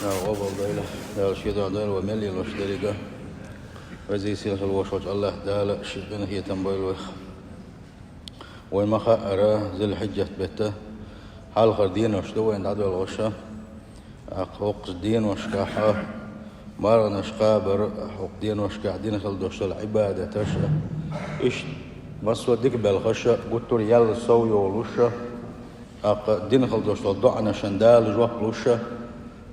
أفضل دال شيدا دال وملي لوشدريجا وزي سيل الوشوش الله دال شبنا هي تنبيل وما أرى ذي الحجة بيته حال خردين وشدوا عند عدو الغشة أقوق دين وشكاحة مار نشقابر حق دين وشكاح دين خلدوش العبادة تشا إيش مسوا ديك بالغشة قلت ريال سوي ولوشة أق دين خلدوش الضعنا شندال جوه لوشة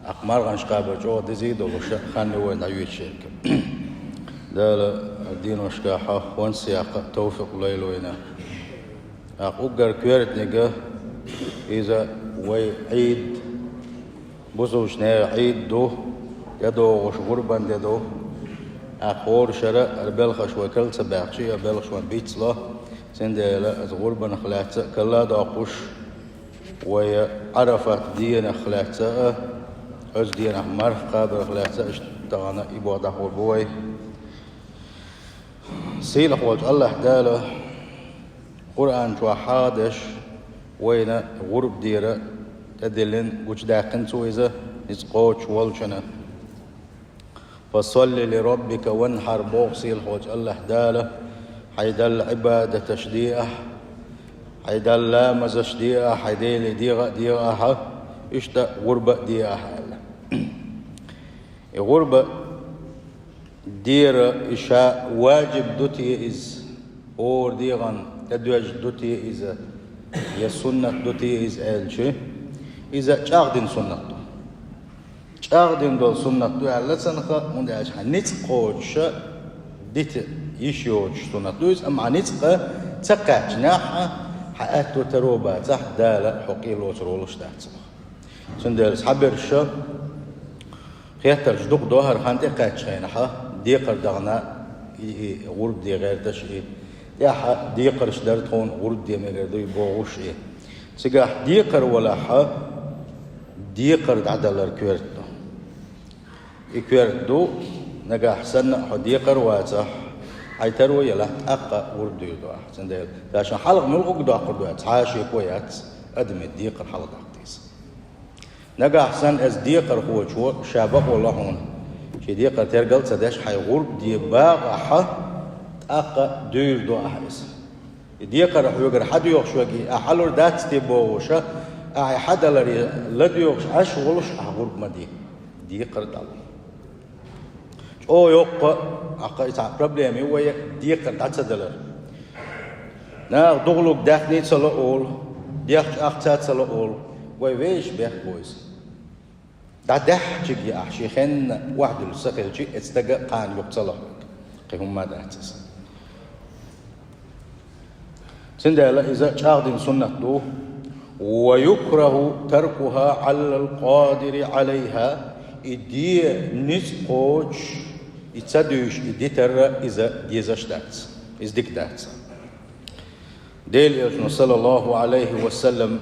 أقمار غنشقابر جو دزيد ولوشة خاني وين عيوت شركة دال الدين وشكاحة وانسياق توفيق ليلوينا أقوقر كويرت نجا إذا وي عيد بوزوش نا عيد دو يدو وش غربان دو أخور شرا البلخش وكل سباقشي البلخش وبيتلا سندلا غربان خلات كلا داقوش وعرفت دين خلات أز دين مرف قابل خلات اشتغنا إبادة بوي سيلق وجه الله داله قرآن شو حادش وين غرب ديرة تدلن وش داقن سويزة نسقوش والشنا فصل لربك وانحر بوغسيل وجه الله داله حيدل عبادة تشديئة حيدل لا مزشديئة حيدل ديغة اشتا غربة ديئة غربة ديرة إشاء واجب دوتي إز أور ديغان تدوج دوتي إذا يا سنة دوتي إز ألشي إذا شاغدين سنة شاغدين دول سنة دو على سنخا من داش هنتقوش ديت يشيوش سنة دوز أما هنتقى تقع جناحة حقاتو تروبا تحت دالة حقيلو ترولوش تحت سندال سحبر الشا خياتر جدوق دوهر خانتي قاتش خينحا ديقر دغنا غرب دي غير تشي يا ديقر شدرتون غرب دي مغير دي بوغوش إيه سيقاح ديقر ولا حا ديقر عدلر كويرتو كويرتو نقاح سنة ديقر واتح حيترو يلا أقا غرب دي دو أحسن ديل عشان حلق ملغوك دو أقر دو أتحاشي كويات أدمي ديقر حلق أحتيس نقاح سن از ديقر هو شو شابق والله هون شي ديقر ترقل سداش حي غرب دي باغ أحا أقا دير دو أحس ديقر حيوغر حد يوخشوكي أحلور دات تبوغوشا أحي حد لدي يوخش أش غلوش أغرب ما ديقر دال أو يوقع أقا إتع بروبليمي ويا ديقر دات سدلر نا دغلوك داخنيت سلا أول ديخش أختات سلا أول ويش بيخ بويس دح تجي أحشي خن واحد السقل شيء استجا قان يقتله قهم ما داتس سندلا إذا شاغدين سنة دو ويكره تركها على القادر عليها إدي نسقوش يتصدوش إدي ترى إذا ديزاش داتس إزدك داتس ديل صلى الله عليه وسلم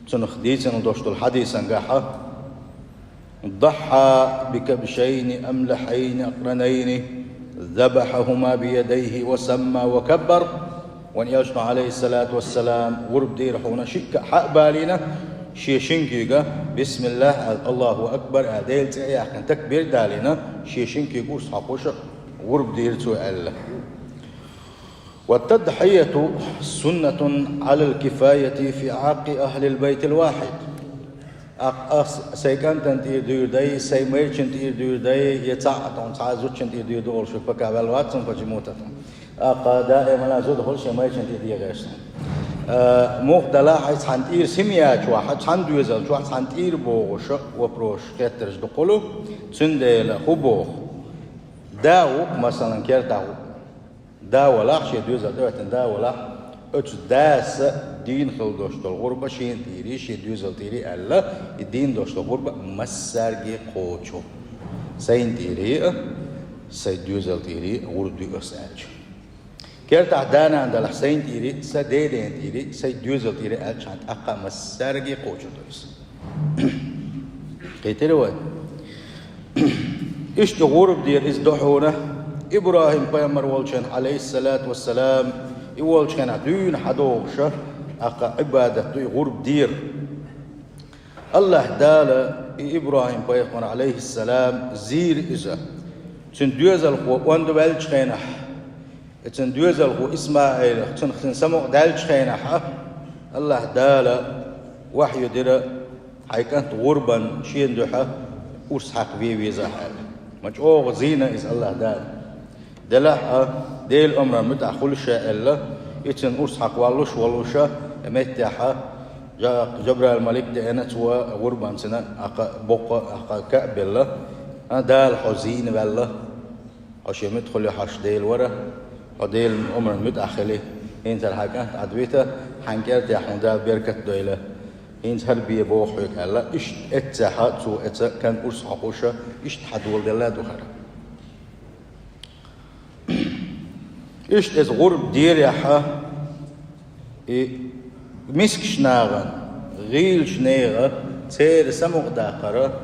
سنخديس ندوشت الحديث انقاحه ضحى بكبشين أملحين أقرنين ذبحهما بيديه وسمى وكبر وان يشنو عليه الصلاة والسلام غرب دير حونا شك حق بالينا شيشنكيغا بسم الله الله أكبر أديل تعيا كان تكبير دالينا شيشنكيغو صحابوش غرب دير سؤال والتضحية سنة على الكفاية في عاق أهل البيت الواحد سيكون تنتير دير داي سيمير تنتير دير داي يتعطون تعزوت تنتير دير دول شو بكا بالواتهم فجموتهم دائما لا زود هول سيمير تنتير دير غيرسن مختلا حيث تنتير سميات واحد تنتير زل واحد تنتير بوغش وبروش كترش دقلو تندل خبوخ داوك مثلا كير دا ولا شيء دوزا دوتن دا ولا أتش داس دين خل دوشت الغربة شين تيري شيء دوزا تيري ألا الدين دوشت الغربة مسرجي قوتشو سين تيري سيد دوزا تيري غرب دو أسألش كرت عدانا عند الحسين تيري سديدين تيري سيد دوزا تيري ألش عند أقا مسرجي قوتشو دوس كيتري وين إيش تغرب دير إزدحونه إبراهيم بيامر والشان عليه الصلاة والسلام يوالشان عدون حدوغشة أقا عبادة غرب دير الله دال إبراهيم بيغمر عليه السلام زير إذا تندوزل هو وندو بالج خينح تندوزل هو إسماعيل تنسمع دالج خينح الله دال وحي دير حيكانت غربا شين دوحة أرسحق في زحال مجوغ زينة إز الله دال دلح ديل أمر متع كل شيء إلا يتن أرسحق والوشة متعها جبرائيل الملك دينت هو غربا سنة أقا بقى أقا كعب الله دال حزين بالله عشان مدخل حش ديل ورا وديل أمر متأخله إنت الحاجة عدويته حنكرت يا حمد بركة دويله إنت هربي بوحيك الله إيش اتحاد سو كان أرسحقوشة إيش حدول دلله دخل إيش إز غرب دير يحا مسك شناغن غيل شنيغة تير سمق داقرة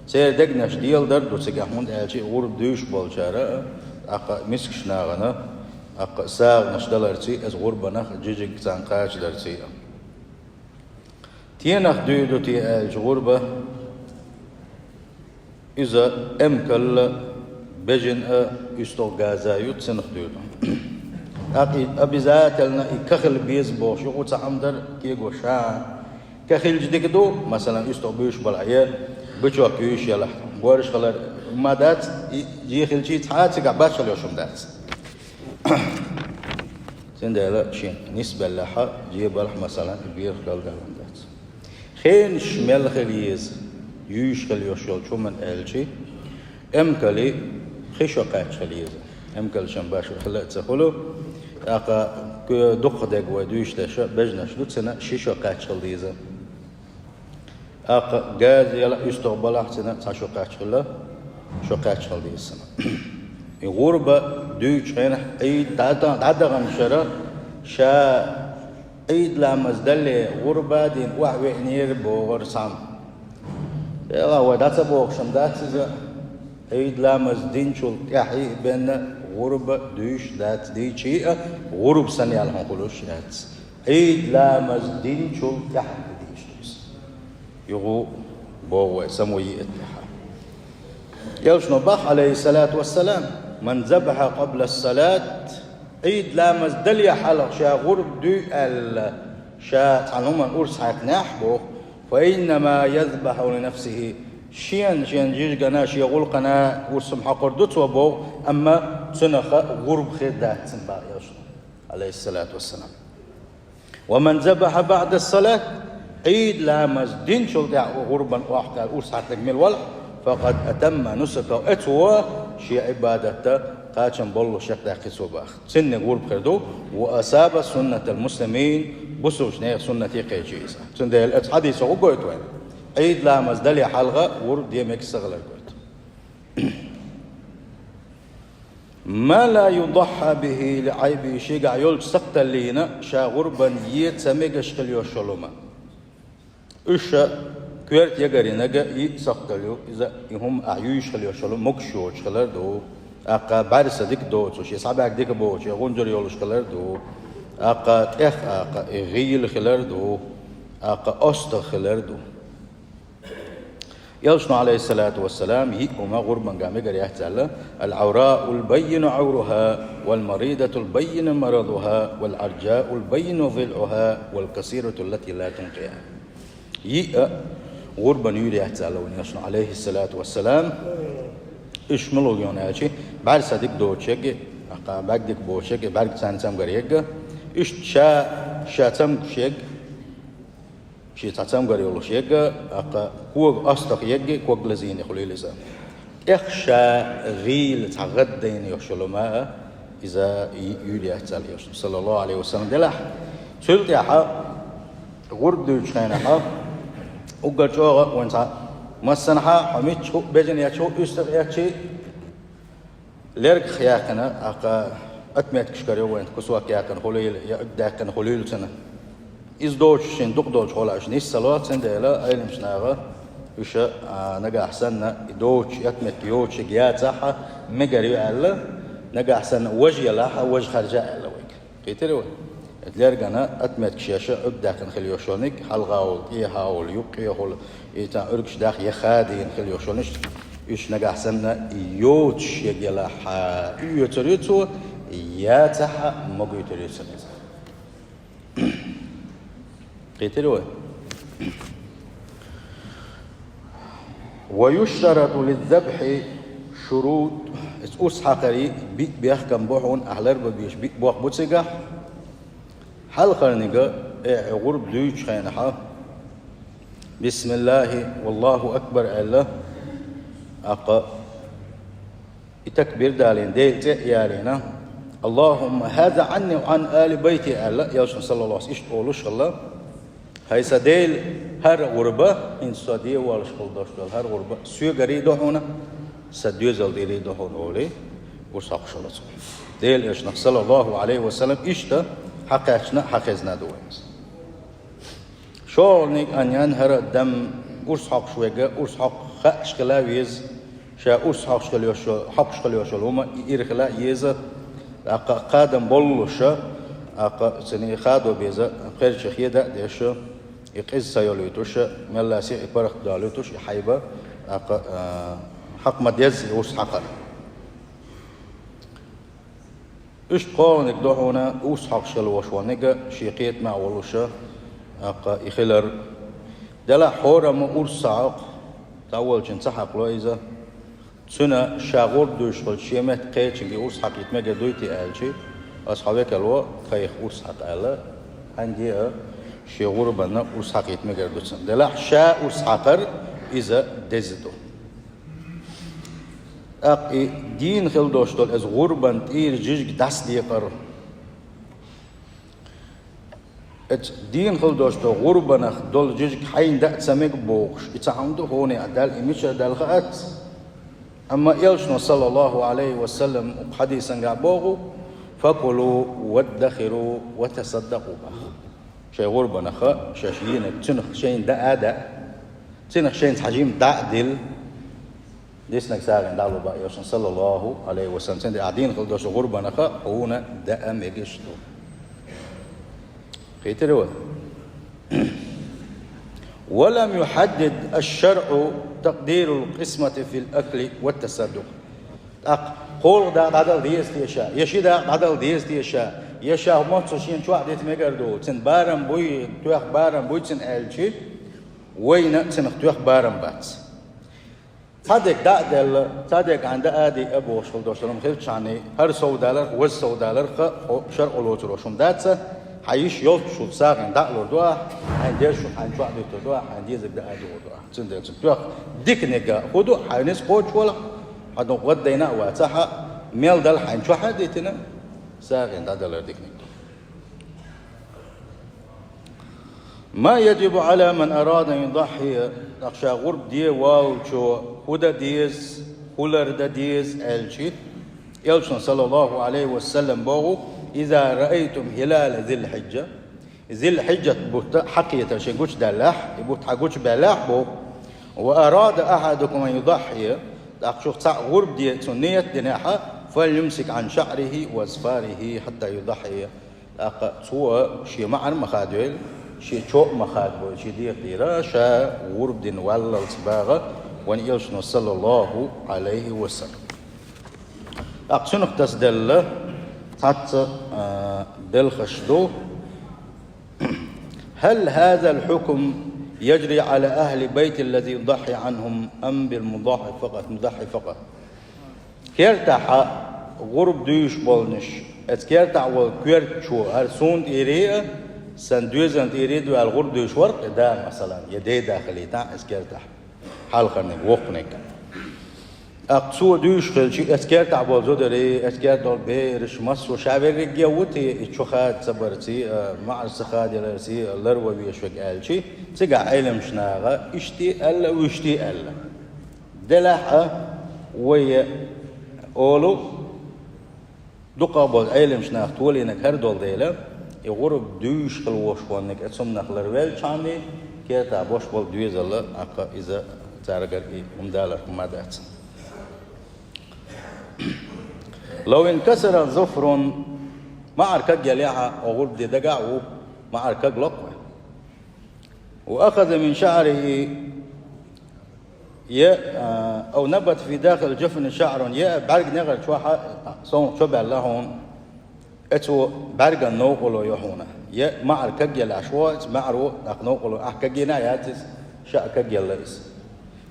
تير دقناش ديال در دو تسيقحمون ألشي غرب دوش بالشارة أقا مسك شناغنا أقا ساغ نشدلرتي إز غربنا جيجيك تانقاش درتي تينخ دويدو تي ألش غربة إذا أمكل بجن يستو غازا يتسنخ دويدو أبي ذات لنا كخل بيز بوش يقول تعمدر كيجو شان كخل جديك دو مثلا يستو بيش بالعيال بيشوا كيش يلا بورش خلر ما دات يخل شيء تعاتك عباش خليه شو دات سندلا شين نسبة لها جيب لح مثلا بير خلال قلم دات خين شمال خليز يوش خليه شو من ألشي أمكلي خشوا قاش خليز أمكل شنباش خلات تخلو أقا دق دق ودوش تشا بجناش دوت سنة شيشو قاش خليزة أقا جاز يلا يستقبل أحسن تشو قاش خلا شو قاش خليزة الغربة دوش هنا أي تعدا غنشرة شا أيد لامز دلة غربة دين وعوي نير بوغر سام يلا ودات بوغ شمدات أيد لامز دين شو يحيي بين غربة دوش ذات دي شيء غرب سنة على هنقولوش ذات عيد لا مزدين شو يحن ديش دوس يغو بوه سموي اتحا يلش نباح عليه الصلاة والسلام من ذبح قبل الصلاة عيد لا مزدل يحلق شا غرب دو شا عنهم أرس حق نحبه فإنما يذبح لنفسه شين جيج قناش يقول قنا ورسم حقر دوت وبو أما سنخ غرب خدات سنبا يشو عليه الصلاة والسلام ومن ذبح بعد الصلاة عيد لامز دين شو دع غربا واحد ورس حق تكمل ولا فقد أتم نسك أتوا شي عبادته قاتم بالله شق داخل صباح سن غرب خردو وأصاب سنة المسلمين بسوش نير سنة قيجيزة سن ده الحديث هو قوي توين عيد لامز دلي حلقة ورد يمك سغلر قوت ما لا يضحى به لعيبه شيء يول سقط لينا شا غربا يت سميغش خليو شلوما اش كويرت يغري نغا يسقط له اذا هم اعيش خليو شلوم مكشوش خلر دو اقا بعد صديق دو شي صعبك ديك بو شي غونجر يولش خلر دو اقا اقا غيل خلر دو اقا است خلر دو يلشنا عليه الصلاة والسلام يقوم غربا قامقر يحتل العوراء البين عورها والمريضة البين مرضها والعرجاء البين ضلعها والقصيرة التي لا تنقيها غربا يولي يحتل ونيلشنا عليه الصلاة والسلام اشملو يوناشي بعد صديق دوتشك بعد ديك بوشك بعد سانسام غريق اش شا تم شيك شيء تعتم قري والله شيء أقا هو أصدق يجي كوج لزين يخلي لزا إخشى غيل تعغدين يخشلوا ما إذا يولي أحتال يخشل صلى الله عليه وسلم دلح سلت يا حا غرب دوش خينا حا وقال شو وانت مسنا حا حميد شو بيجن يا شو يستغ يا شيء ليرك خياكنا أقا أتمت كشكري وين كسوا كياكن خليل يا أداكن خليل سنة إز دوش شين دوق دوش خلا عشان الصلاة سندلا أيلم شناغة وش نجا أحسن دوش يتمت يوش جيات صحة مجري على نجا أحسن وجه لاحة وجه خرجاء على وجه كتير وين اتلرجنا أتمت كشاشة أبدأ كن خليوشونك حلقاول إيهاول يقيهول إيتا أركش داخ يخادين خليوشونش إيش نجح سنة يوتش يجلا حا يوتريتو ياتح مقيتريتو قيتلوه ويشترط للذبح شروط اس حقري بيحكم بوحون أحلر بيش بوح بوتسجا حال خرنجا غرب دوش خينها بسم الله والله أكبر الله أقا تكبير دالين ديل يالينا اللهم هذا عني وعن آل بيتي الله يوسف صلى الله عليه وسلم إيش الله هاي سديل هر غربة إن صديه والش خلداشتال هر غربة سوى غري دهونا سديه زل ديري دهون أولي وساق شلص ديل إيش صلى الله عليه وسلم إيشتا حقنا حقزنا دوينس شو نيك أنيان هر دم وساق شوية وساق خش خلاويز شا وساق خليوش حق خليوش هما إيرخلا يزا قادم بولوشا سني خادو بيزا خير شخيدا ديش يقيز سيوليتوش ملاسي يبرخ داليتوش يحيبا حق مديز يوس حقر إيش قالنك دهونا أوس حق شلوش ونجا شيقيت مع ولوشا يخلر دلا حورم أورساق تأول جن سحق لويزا سنة شاغور دوش قل شيمت قيتشنجي أوس حق يتمجا دويتي آلشي أصحابك الوا خيخ أوس حق آلا عندي شغور بنا أوس حق يتمجا دوتسن دلا شا أوس حقر إذا دزدو أقي دين خل دوشتول از غربان تير جيج دست ديقر ات دين خل دوشتول غربان دول جيج حين دات سميك بوغش اتعامدو هوني عدال إميشا دال خات أما يلشنو صلى الله عليه وسلم حديثا قابوغو فكلوا وادخروا وتصدقوا بها شي غربان خا شاشيينك تنخ شين دا آدا تنخ شين حجيم دا دل ديسنك ساغن دالو با يوسن صلى الله عليه وسلم سند قاعدين خل دوش غربان خا هنا دا ميجشتو خيتروا ولم يحدد الشرع تقدير القسمة في الأكل والتصدق قول دا عدل ديس تيشا يشي دا عدل ديس تيشا يشا موتو شين شو عديت ميجردو تن بارم بوي توخ بارم بوي تن ألشي وين تن توخ بارم بات صادق دل صادق عند آدي أبو شغل دوشلهم خير شاني هر $100 $1 شرع لوترو شوم داتسا حيش يوت شو ساقن دعلو دوا عندي شو حنشوا عديت دوا عندي زق دعادي دوا تندر توخ ديك نجا خدو حينس قوش ولا هذا غدينا واتحا ميل دل حنشوا حديتنا ساقن دعدل ديك نجا ما يجب على من أراد أن يضحي أخشى غرب دي واو شو هدا ديز هولر دا ديز ألشي يلشن صلى الله عليه وسلم بوغو إذا رأيتم هلال ذي الحجة حقية شنقوش دلاح يبوت حقوش بلاح بو وأراد أحدكم أن يضحي أخشى غرب دي سنية دناحة فليمسك عن شعره وأظفاره حتى يضحي سوى شي معن مخادويل شي شوق مخادبو شي دي قيرا شا غرب دين ولا الصباغة وان يلشنو صلى الله عليه وسلم أقسنق تسدل حتى دل خشدو هل هذا الحكم يجري على أهل بيت الذي يضحي عنهم أم بالمضحي فقط كيرتاح غرب دوش بولنش اتكيرتاح والكيرت شو هرسون إيريا سندوزن تيريدو على الغرب دوش ورق دا مثلا يدي داخلي تاع اسكيرتاح حال خرنك وقنك اقصو دوش خلشي اسكيرتاح بولزو دري اسكيرتاح بيرش مصر شعبي رجيا وتي اتشوخات صبرتي مع السخاد يلرسي اللروا بيشوك قالشي تقع علم شناغا اشتي الا واشتي الا دلاحة ويا اولو دقا بول علم شناغ تولي انك هردول ديلا يغرب دوش خلوش وانك اتسم نخلر ويل شاني كيتا بوش بول دويز الله اقا اذا تارجر امدالر مادات لو انكسر ظفر ما أركج يليها أغرب دي دقع وما أركج لقمة وأخذ من شعره أو نبت في داخل جفن شعر برق نغر شو باللهون اتو برق النوقلو يحونا ما أركج يلا شوات معرو نقنوقلو أحكجنا ياتس شأكج يلا إس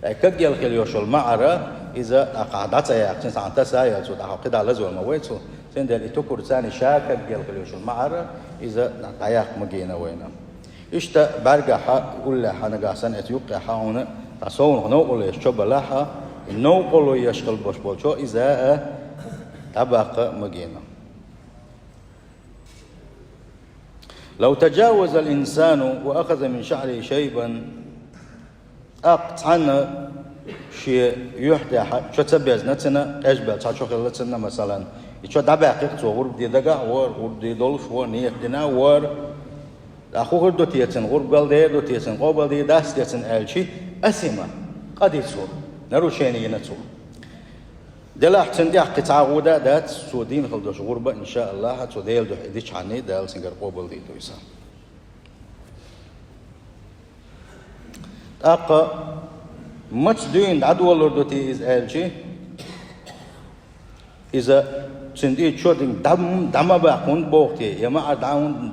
أكج يلا خليوشل معرة إذا قعدت يا سانتا سايا سو تحقق على زول ما ويتو سندل إتوكر ثاني شاكج يلا خليوشل معرة إذا نقايق مجينا وينا إشتا برجع يقول له أنا قاسن أتيوقع هنا تصون نوقل يشتبه لها النوقل يشغل بشبوشو إذا تبقى مجينا لو تجاوز الإنسان وأخذ من شعره شيبا أقطعنا شيء يحدى شو تبيز نتنا أجبل تشوف لتنا مثلا شو دبعك تصور بدي دقع ور دولش ور نية دنا ور أخوه دو تيتن غربال دي دو تيتن قبل دي داس تيتن ألشي أسمة قد يتصور نروشيني ينتصور دل أحسن دي أحكي تعاودا دات سودين خلدوش غربة إن شاء الله توديل دو حديش عني دال سنجر قبل دي دويسا أقا much doing عدو دو إز ألشي إذا سندي شوتين دم باقون بوقتي يا ما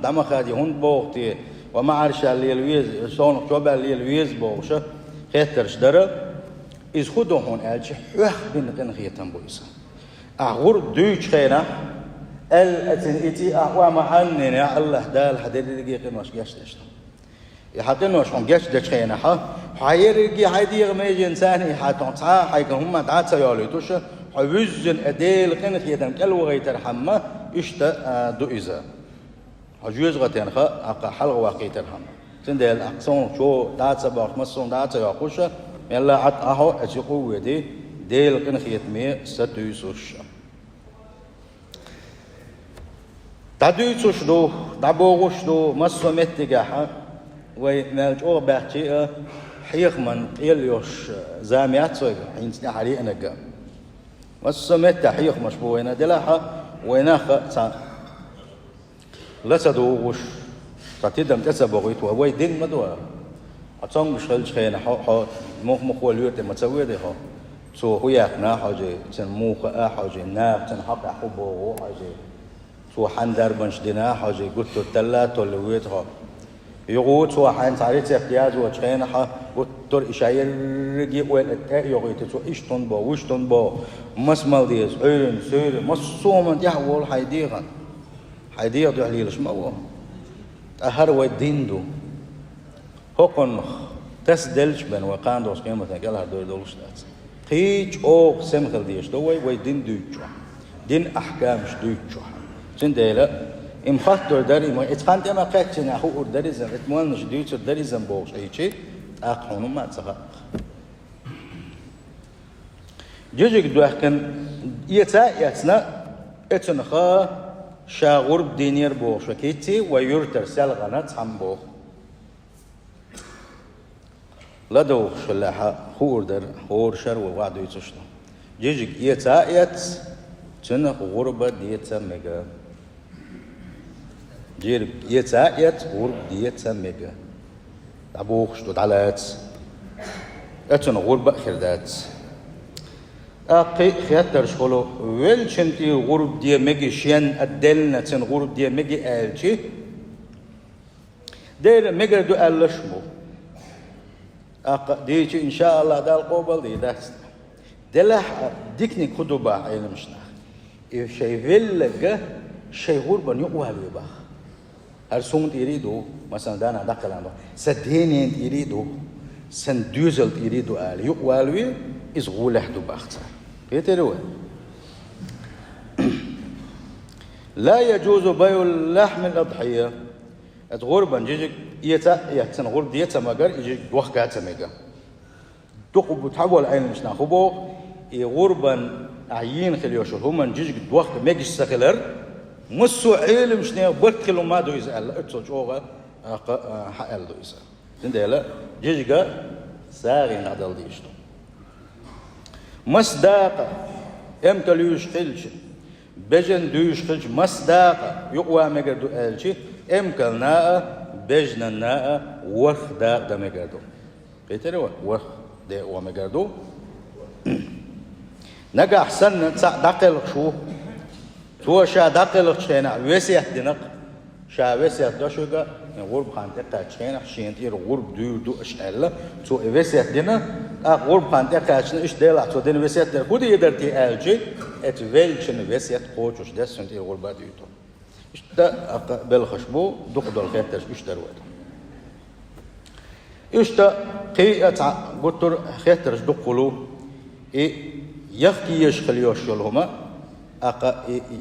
دم خادي هون بوقتي وما عرش اللي الويز شون شوبا اللي الويز بوشه خيترش درا إز خدوا هون ألش وح بين خيتهم بويسا أغور دوش خينا أتنيتي أقوى معنن يا الله دال حديد دقيقة مش جاش دشنا يحطينه شون جاش دش خينا حيرجي هيدي غمي إنساني حتنصح حيكون دعات سيالي حوزن أديل قنخ يدم كلو غيتر حما إشتا دو إذا حجوز غتين خا أقا حلق واقيتر حما سندل أقصون شو دات سباق مسون دات ياقوشة يلا عط أهو أشقو ودي ديل قنخ يتمي ستويسوش تدويسوش دو دبوغوش دو مسو متجاحة ومالجو بحكي حيخ من يليوش زاميات سوي حين حري أنا جام والسمت تحيخ مشبوهنا دلها ويناخ لا تدوغش تتدم تسبغيت وهو دين مدوا أتصنع مشغل شخينا حا مخ واليوت ما تسوي ده سو هو يكنا حاجة تن مخ حاجة ناب تن حق حبه حاجة سو حندر بنش دنا حاجة قلت تلا تلويت يقول سو حين تعريت احتياج وشخينا حا قلت إشاير رجي والأتاء يغيت سو إيش تنبا ويش تنبا مسمال ديز عين سير مصوم يحول حيديغا حيديغ دو عليلش ما هو أهر ودين دو هقن تسدلش بن وقان دوس قيمة قال هدول دولش دات قيج أو سمخل ديش دوي ودين دوجو دين أحكامش دوجو سنديلا إم خاطر داري ما إتقان ما قاتنا هو داري زم إتمان مش دوجو داري زم بوش أي شيء أقحون ما تسقط جوجك دوح كان يتنا اتنخا شاغور بدينير بوش وكيتي ويرتر سالغنات حمبو لا دوخ شلاحة خور در خور شر ووعدو يتشتو جوجك يتايت تنخ غربة ديتا ميجا جيرب يتايت غرب ديتا ميجا عبوخ شتو دعلات اتن غربة خردات أقي خياتر شغلو ويلشنتي غرب دي مجي شين أدلنا تن غرب دي مجي آلشي دير مجر دو ألشمو أق ديشي إن شاء الله دال قبل دي داست دلح ديكني كدوبا علمشنا شيء فيلجا شيء غربا يقوالي باخ هرسون يريدو مثلا دانا دخلنا سدينين يريدو سندوزل يريدو آل يقوالي إز غولح دو باختر يتروى لا يجوز بيع اللحم الأضحية غربا جيجك يتن غرب ديتا مجر يجي وخكاتا ميجا تقب تحول عين مش ناخبو غربا عيين خليوشل هما جيجك دوخ ميجي سخلر مسو عيل مش نيا برتخلو ما دو يزال اتسو جوغا حقل دو يزال تنديلا جيجك ساغي نعدل ديشتو مصداق امتليوش خلش بجن دوش خج مصداق يقوى مقردو ألشي إمكالنا بجننا وخ داق دا مقردو بيتروا وخ دا ومقردو نجا أحسن دقلق شو تو شا دقلق شينا وسيح دنق شا وسيح دشوجا غرب خانتة شينا شينتير غرب دو أشعلا تو وسيح دنا غرب خانتة كاشنا إيش دلع تو دين وسيح دنا خود يقدر تأجي اتفيلشن وسيح خوش ده سنتير غرب ديوتو إيش ده بالخشبو دقدر الخيتش إيش دروته إيش ده قيئة قطر خيتش دقلو يخكي يشخل يوشلهما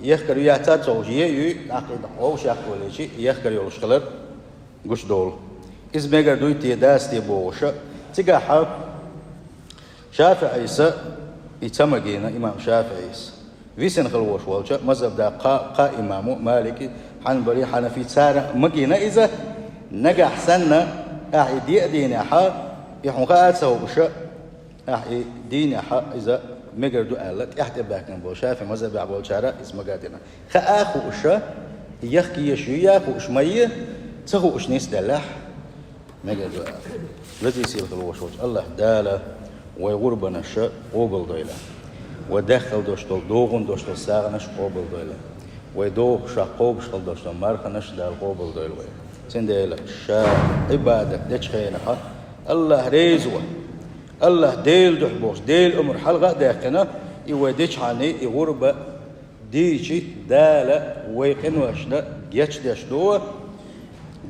يخكر يعتاد زوجيه عقيد أو شاك ولا شيء يخكر يوشخلر قش دول إذ ما قدروا يتداس تبوش تجاه شافعي يتمجينا إمام شافعي ويسن خلوش والش مذهب دا قا إمامه مالكي حنبلي حنفي سارة مجينا إذا نجح سنة أعيد دين حا يحمقات سووش أعيد دين حا إذا مقردو قالت إحدى باكن بوشا في مذهب عبول شارع اسمه قاتنا خأخو أشا يخكي يشو ياخو أشمية تخو أشنيس دلح مقردو قال الذي يصير الوشوش الله داله ويغربنا الشا قوبل دويلا ودخل دوشتل دوغن دوشتل ساغنش قوبل دويلا ويدوغ شا قوب شتل دوشتل مارخنش دال قوبل دويلا سنديلا شا عبادة دشخينها الله ريزوه الله ديل دحبوس ديل أمر حلقة داخنا يوديش عني يغرب ديشي دالة ويقن واشنا جيتش داشدوه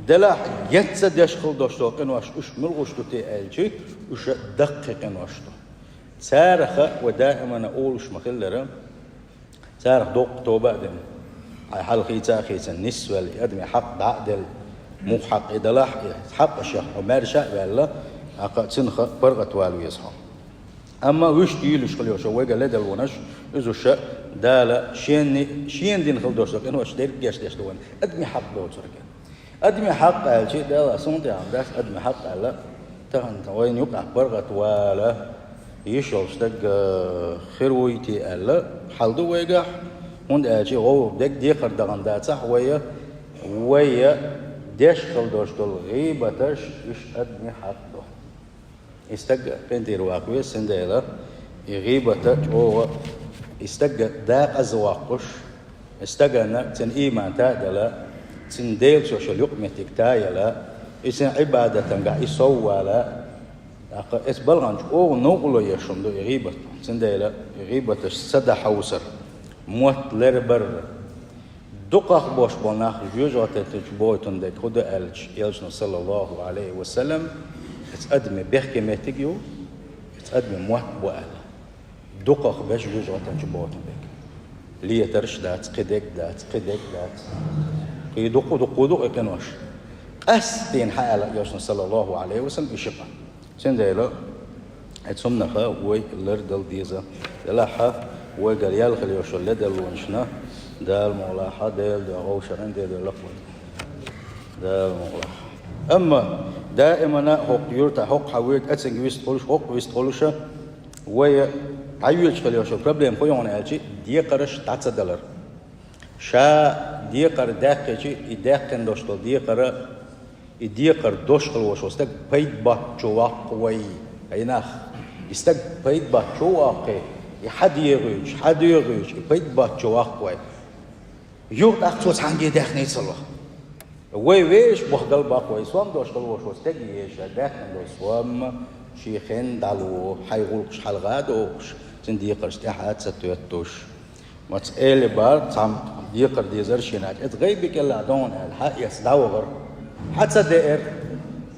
دلح جيتس داشخل داشدو قن واش وش ملغشتو تألشي وش دقق قن واشتو سارخة ودائما أقولش مخلرة سارخ دوق توبة دم على حلقي تاخيس النسوة اللي أدمي حق دعدل مو حق إدلاح حق الشيخ عمر شاء بالله أقا تنخ برغة والو يصحى أما وش ديلش خليه شو ويجا لدل ونش إذا شاء دالة شين دين خل دوسك إنه أشتري جاش داش دوان أدمي حق دوسك أدمي حق على شيء دالة صنطي عم داس أدمي حق على تهن وين يقع برغة والا يشوف استج خيرويتي على حلدو ويجا هون أجي غو ديك خردان داتح ويا داش خل دوش دول غيبة داش إيش أدمي حق دو استجى بنتي رواقوي سنديلا يغيبة أو استجى داق أزواقش استجى تن إيمان تادلا سنديل شو يقمتك تايلا إسن عبادة تنقع يسوّلا إسبلغنج أو نقول يشون دو يغيبة سنديلا يغيبة سدا حوسر موت لربر دقق باش بناخ جوجات تجبوتون دك خدا ألش يلشنا صلى الله عليه وسلم تقدم بيحكي ماتيجيو تقدم موت بوال دقق باش جوجات تجبوتون دك ليه ترش دات قدك دات يدقوا كنوش أستين حالة يلشنا صلى الله عليه وسلم يشقى سنديلا اتسمنا خا ويلردل ديزا للاحة وقال يالخل يوشل لدل ونشنا دال مولاحة دال غوشرين دال لقوة دال مولاحة أما دائما حق يرتا حق حويت أتسنج ويستقولش حق ويستقولش ويا عيوش خليه شو problem خوي أنا أجي دي قرش $10 شا دي قر داخل يداخل دوشتو دي قر دوش خلوش واستق بيت با جواق وي أيناخ يستق بيت با جواق حد يغيش بيت با جواق وي يوت أخصوص عنجي داخل يصلح ويش بخدل باقوي سوام دوش خلوش واستق يش داخل دوسوام شيخين دالو حيقولش حلقادوش تندي قرش تحت ستوتوش ما تسأل بار تام يقر ديزر شينات اتغيبك إلا دون الحق يسداوغر حتى دائر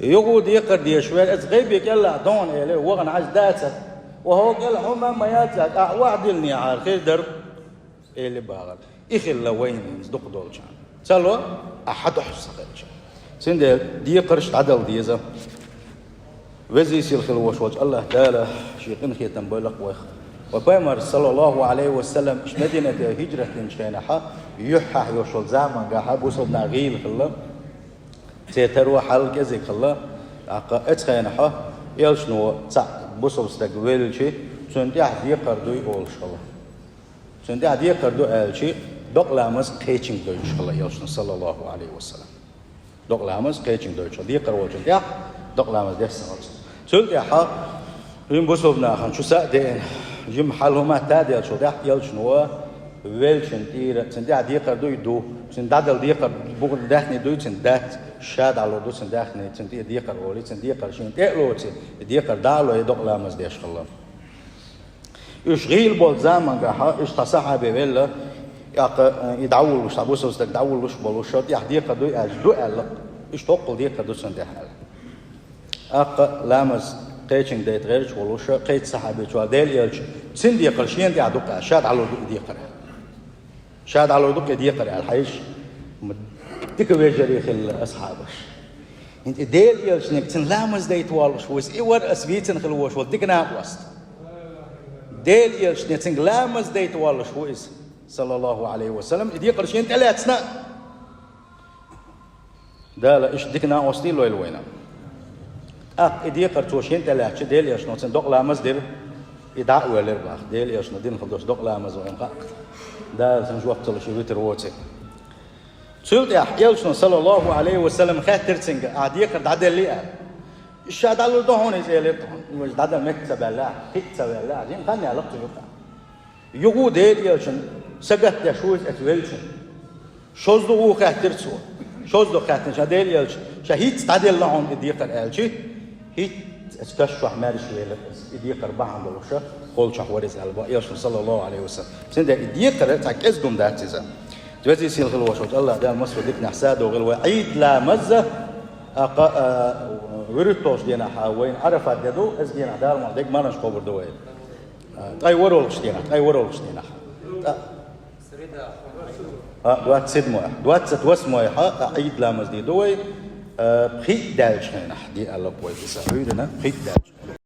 يقود يقر دي شوال اتغيبك إلا دون إليه وغن عج داتك وهو قال هما ما ياتك وعدلني على خير درب إلي باغر إخلا وين صدق دولشان سالوا أحد حس خيرشان سند دي قرش عدل ديزا وزي سيل خلوش وجه الله تعالى شيخين خيتم بلق وخ وبيمر صلى الله عليه وسلم إش مدينة هجرة شينحة يحح يوشل زمن قاحة بوصلنا غيل خلا تتروى حال كذي خلا عقا اتخينحة يلشنو تع بوصل استقبل شيء سنتي أحد يقردو يقول شلا سندي عدي كردو ألشي دق لامز قيتشين دويش الله يلشن صلى الله عليه وسلم دق لامز قيتشين دويش دي كروج دي دق لامز ده سنوات سلت يا حا يوم بوسوبنا خن شو سأدين يوم حالهما تادي يلشوا ده يلشن هو ويلشن تير سندي عدي كردو يدو سندادل دي كر بقول دهني دو سندات شاد على دو سندخني سندي دي كر ولي سندي كر شين تقلو دي كر دالو يدق لامز ديش الله يشغيل بول زمان جاها اشتصاحب بيلا يدعول وش تبوس وش تدعول وش بولوش يحدي قدو أجدو ألا اشتوقل دي قدو سندح لامز قيتشين ديت غيرش بولوش قيت صاحبي شو ديل يلش سندي قرشين دي عدوك شاد على دو دي قرا شاد على دو دي قرا الحيش تكوي جريخ الأصحابش انت ديل يلش نكتن لامز ديت والش وس إيور أسبيتن خلوش ودقنا وست ديل يلش نتسنج لامز ديت والله شو إس صلى الله عليه وسلم إدي قرشين ثلاث سنة ده لا إيش ديكنا وستي لو الوينا إدي قرتوشين ثلاث ديل يلش نتسنج دق لامز دير إدعاء ولا رباح ديل يلش ندين خلص دق لامز وين قاق ده سنجوب تلو شو بيتروتي سلت يلش صلى الله عليه وسلم خاطر تسنج عادي قرد عدل ليه الشهادة على الدهون يزيلت مش دادا مكتب لا كتب لا زين خلني علاقته يقع يقول ديل يلشن سجت يشوز أتويلشن شوز دو خاطر سو شوز دو خاطر شديل يلشن شهيد تعدل لهم إديق الألشي هيت استشفع مارش ويلك إديق أربعة دولشة قول شهوريز البا يلشن صلى الله عليه وسلم سند إديق تعكس دم داتزا جوزي سيل غلوة شوت الله ده المسجد ديكنا حساد وغلوة عيد لا مزة وريتوش دينا حاوين عرفت يدو از دينا دار ما ديك ما نشكو بردوي اي ورولش دينا اي ورولش دينا دوات سدمو دوات توسمو عيد لامز دي دوي بخيت دالش هنا دي الله بوي بسا عيدنا بخيت دالش